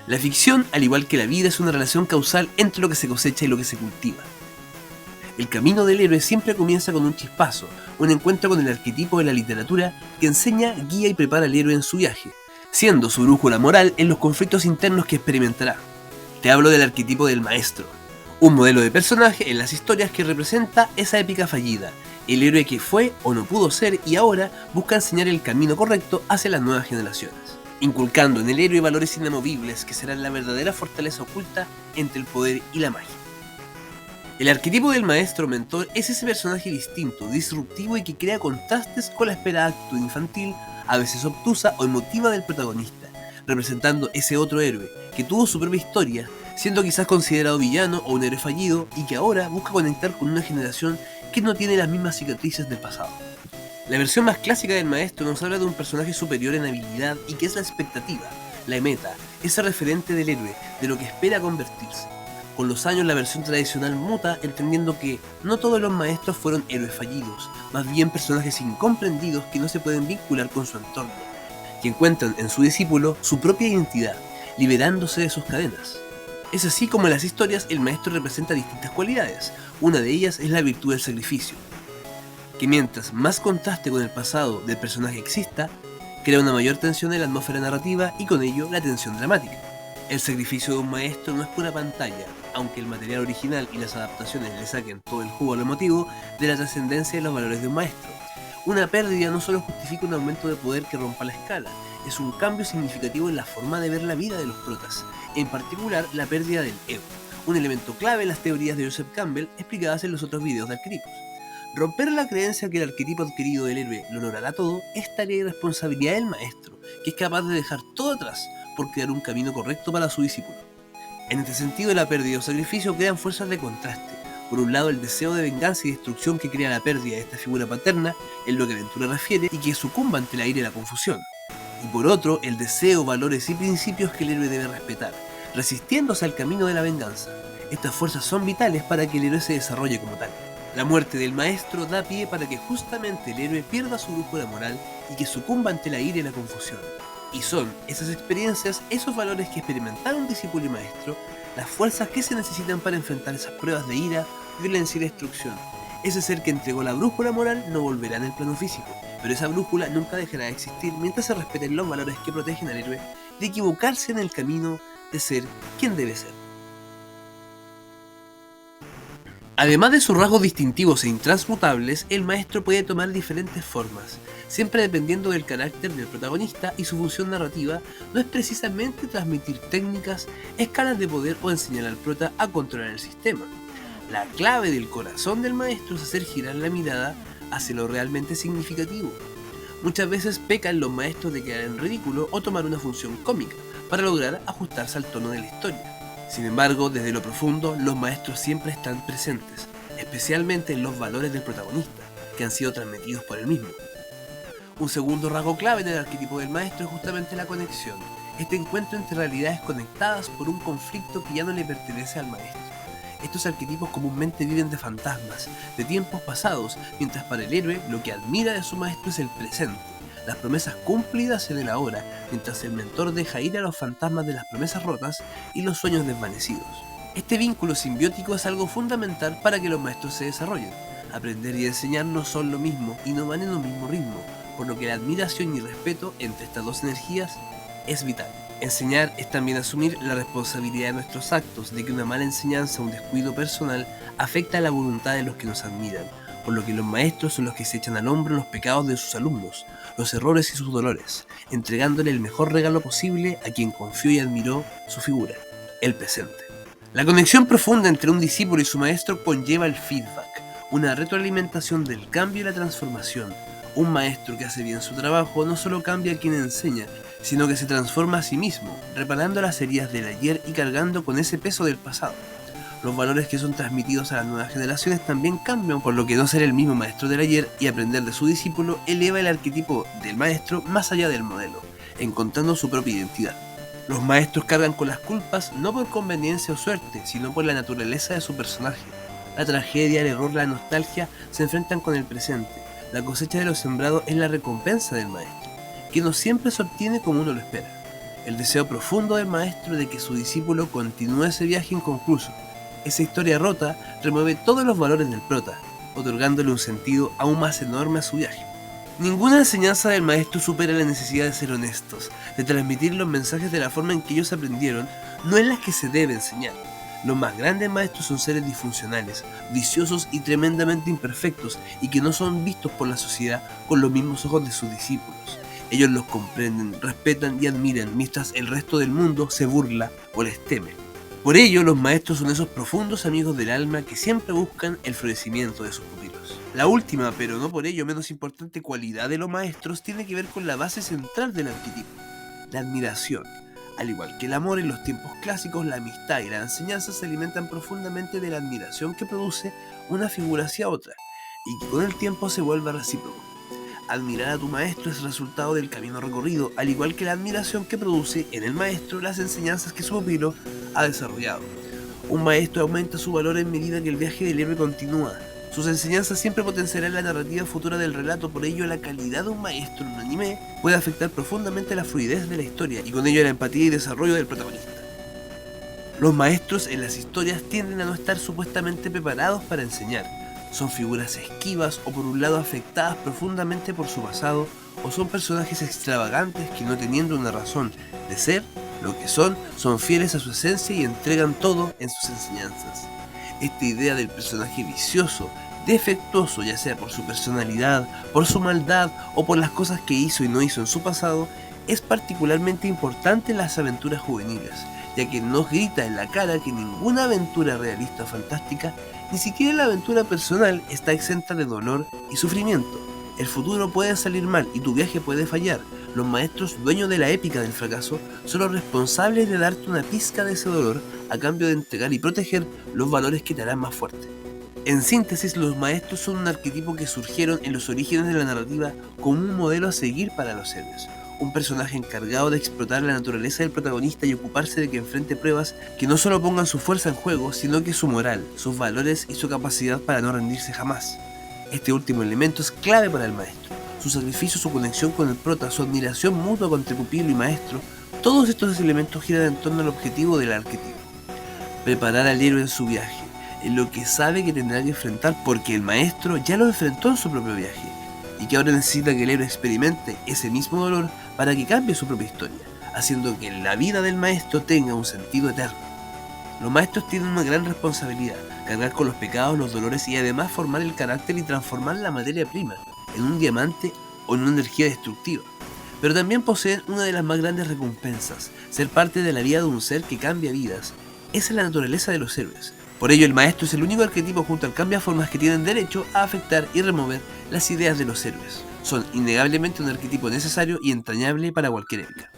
La ficción, al igual que la vida, es una relación causal entre lo que se cosecha y lo que se cultiva. El camino del héroe siempre comienza con un chispazo, un encuentro con el arquetipo de la literatura que enseña, guía y prepara al héroe en su viaje, siendo su brújula moral en los conflictos internos que experimentará. Te hablo del arquetipo del maestro, un modelo de personaje en las historias que representa esa épica fallida, el héroe que fue o no pudo ser y ahora busca enseñar el camino correcto hacia las nuevas generaciones, inculcando en el héroe valores inamovibles que serán la verdadera fortaleza oculta entre el poder y la magia. El arquetipo del maestro mentor es ese personaje distinto, disruptivo y que crea contrastes con la esperada actitud infantil, a veces obtusa o emotiva del protagonista, representando ese otro héroe que tuvo su propia historia, siendo quizás considerado villano o un héroe fallido y que ahora busca conectar con una generación que no tiene las mismas cicatrices del pasado. La versión más clásica del maestro nos habla de un personaje superior en habilidad y que es la expectativa, la meta, ese referente del héroe, de lo que espera convertirse. Con los años la versión tradicional muta, entendiendo que no todos los maestros fueron héroes fallidos, más bien personajes incomprendidos que no se pueden vincular con su entorno, que encuentran en su discípulo su propia identidad, liberándose de sus cadenas. Es así como en las historias el maestro representa distintas cualidades, una de ellas es la virtud del sacrificio, que mientras más contraste con el pasado del personaje exista, crea una mayor tensión en la atmósfera narrativa y con ello la tensión dramática. El sacrificio de un maestro no es pura pantalla, aunque el material original y las adaptaciones le saquen todo el jugo a lo emotivo de la trascendencia de los valores de un maestro. Una pérdida no solo justifica un aumento de poder que rompa la escala, es un cambio significativo en la forma de ver la vida de los protas, en particular la pérdida del ego, un elemento clave en las teorías de Joseph Campbell explicadas en los otros videos de arquetipos. Romper la creencia que el arquetipo adquirido del héroe lo logrará todo es tarea y responsabilidad del maestro, que es capaz de dejar todo atrás por crear un camino correcto para su discípulo. En este sentido, la pérdida o sacrificio crean fuerzas de contraste. Por un lado, el deseo de venganza y destrucción que crea la pérdida de esta figura paterna, en lo que Ventura refiere, y que sucumba ante la ira y la confusión. Y por otro, el deseo, valores y principios que el héroe debe respetar, resistiéndose al camino de la venganza. Estas fuerzas son vitales para que el héroe se desarrolle como tal. La muerte del maestro da pie para que justamente el héroe pierda su brújula moral y que sucumba ante la ira y la confusión. Y son esas experiencias, esos valores que experimentaron un discípulo y maestro, las fuerzas que se necesitan para enfrentar esas pruebas de ira, violencia y destrucción. Ese ser que entregó la brújula moral no volverá en el plano físico, pero esa brújula nunca dejará de existir mientras se respeten los valores que protegen al héroe de equivocarse en el camino de ser quien debe ser. Además de sus rasgos distintivos e intransmutables, el maestro puede tomar diferentes formas, siempre dependiendo del carácter del protagonista y su función narrativa no es precisamente transmitir técnicas, escalas de poder o enseñar al prota a controlar el sistema. La clave del corazón del maestro es hacer girar la mirada hacia lo realmente significativo. Muchas veces pecan los maestros de quedar en ridículo o tomar una función cómica para lograr ajustarse al tono de la historia. Sin embargo, desde lo profundo, los maestros siempre están presentes, especialmente en los valores del protagonista, que han sido transmitidos por él mismo. Un segundo rasgo clave en el arquetipo del maestro es justamente la conexión, este encuentro entre realidades conectadas por un conflicto que ya no le pertenece al maestro. Estos arquetipos comúnmente viven de fantasmas, de tiempos pasados, mientras para el héroe lo que admira de su maestro es el presente, las promesas cumplidas en el ahora, mientras el mentor deja ir a los fantasmas de las promesas rotas y los sueños desvanecidos. Este vínculo simbiótico es algo fundamental para que los maestros se desarrollen. Aprender y enseñar no son lo mismo y no van en un mismo ritmo, por lo que la admiración y respeto entre estas dos energías es vital. Enseñar es también asumir la responsabilidad de nuestros actos, de que una mala enseñanza o un descuido personal afecta a la voluntad de los que nos admiran, por lo que los maestros son los que se echan al hombro los pecados de sus alumnos, los errores y sus dolores, entregándole el mejor regalo posible a quien confió y admiró su figura, el presente. La conexión profunda entre un discípulo y su maestro conlleva el feedback, una retroalimentación del cambio y la transformación. Un maestro que hace bien su trabajo no solo cambia a quien enseña, sino que se transforma a sí mismo, reparando las heridas del ayer y cargando con ese peso del pasado. Los valores que son transmitidos a las nuevas generaciones también cambian, por lo que no ser el mismo maestro del ayer y aprender de su discípulo eleva el arquetipo del maestro más allá del modelo, encontrando su propia identidad. Los maestros cargan con las culpas no por conveniencia o suerte, sino por la naturaleza de su personaje. La tragedia, el error, la nostalgia se enfrentan con el presente. La cosecha de lo sembrado es la recompensa del maestro, que no siempre se obtiene como uno lo espera. el deseo profundo del maestro de que su discípulo continúe ese viaje inconcluso. Esa historia rota remueve todos los valores del prota, otorgándole un sentido aún más enorme a su viaje. Ninguna enseñanza del maestro supera la necesidad de ser honestos, de transmitir los mensajes de la forma en que ellos aprendieron, no en las que se debe enseñar. Los más grandes maestros son seres disfuncionales, viciosos y tremendamente imperfectos, y que no son vistos por la sociedad con los mismos ojos de sus discípulos. Ellos los comprenden, respetan y admiran, mientras el resto del mundo se burla o les teme. Por ello, los maestros son esos profundos amigos del alma que siempre buscan el florecimiento de sus pupilos. La última, pero no por ello menos importante cualidad de los maestros tiene que ver con la base central del arquetipo, la admiración. Al igual que el amor en los tiempos clásicos, la amistad y la enseñanza se alimentan profundamente de la admiración que produce una figura hacia otra, y que con el tiempo se vuelve recíproco. Admirar a tu maestro es resultado del camino recorrido, al igual que la admiración que produce en el maestro las enseñanzas que su pupilo ha desarrollado. Un maestro aumenta su valor en medida que el viaje del héroe continúa. Sus enseñanzas siempre potenciarán la narrativa futura del relato, por ello la calidad de un maestro en un anime puede afectar profundamente la fluidez de la historia y con ello la empatía y desarrollo del protagonista. Los maestros en las historias tienden a no estar supuestamente preparados para enseñar. Son figuras esquivas o por un lado afectadas profundamente por su pasado, o son personajes extravagantes que no teniendo una razón de ser lo que son fieles a su esencia y entregan todo en sus enseñanzas. Esta idea del personaje vicioso, defectuoso, ya sea por su personalidad, por su maldad o por las cosas que hizo y no hizo en su pasado, es particularmente importante en las aventuras juveniles, ya que nos grita en la cara que ninguna aventura realista o fantástica, ni siquiera la aventura personal, está exenta de dolor y sufrimiento. El futuro puede salir mal y tu viaje puede fallar. Los maestros, dueños de la épica del fracaso, son los responsables de darte una pizca de ese dolor a cambio de entregar y proteger los valores que te harán más fuerte. En síntesis, los maestros son un arquetipo que surgieron en los orígenes de la narrativa como un modelo a seguir para los héroes. Un personaje encargado de explotar la naturaleza del protagonista y ocuparse de que enfrente pruebas que no solo pongan su fuerza en juego, sino que su moral, sus valores y su capacidad para no rendirse jamás. Este último elemento es clave para el maestro. Su sacrificio, su conexión con el prota, su admiración mutua entre pupilo y maestro, todos estos elementos giran en torno al objetivo del arquetipo. Preparar al héroe en su viaje, en lo que sabe que tendrá que enfrentar porque el maestro ya lo enfrentó en su propio viaje, y que ahora necesita que el héroe experimente ese mismo dolor para que cambie su propia historia, haciendo que la vida del maestro tenga un sentido eterno. Los maestros tienen una gran responsabilidad, cargar con los pecados, los dolores y además formar el carácter y transformar la materia prima en un diamante o en una energía destructiva. Pero también poseen una de las más grandes recompensas, ser parte de la vida de un ser que cambia vidas. Esa es la naturaleza de los héroes. Por ello el maestro es el único arquetipo junto al cambiaformas que tienen derecho a afectar y remover las ideas de los héroes. Son innegablemente un arquetipo necesario y entrañable para cualquier épica.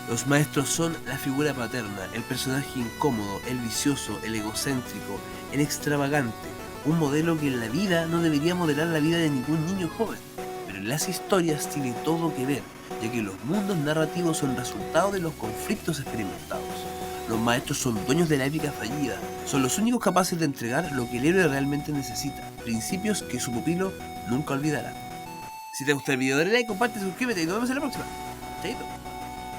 Los maestros son la figura paterna, el personaje incómodo, el vicioso, el egocéntrico, el extravagante, un modelo que en la vida no debería modelar la vida de ningún niño joven, pero en las historias tiene todo que ver, ya que los mundos narrativos son resultado de los conflictos experimentados. Los maestros son dueños de la épica fallida, son los únicos capaces de entregar lo que el héroe realmente necesita, principios que su pupilo nunca olvidará. Si te gusta el video dale like, comparte, suscríbete y nos vemos en la próxima. Chaito.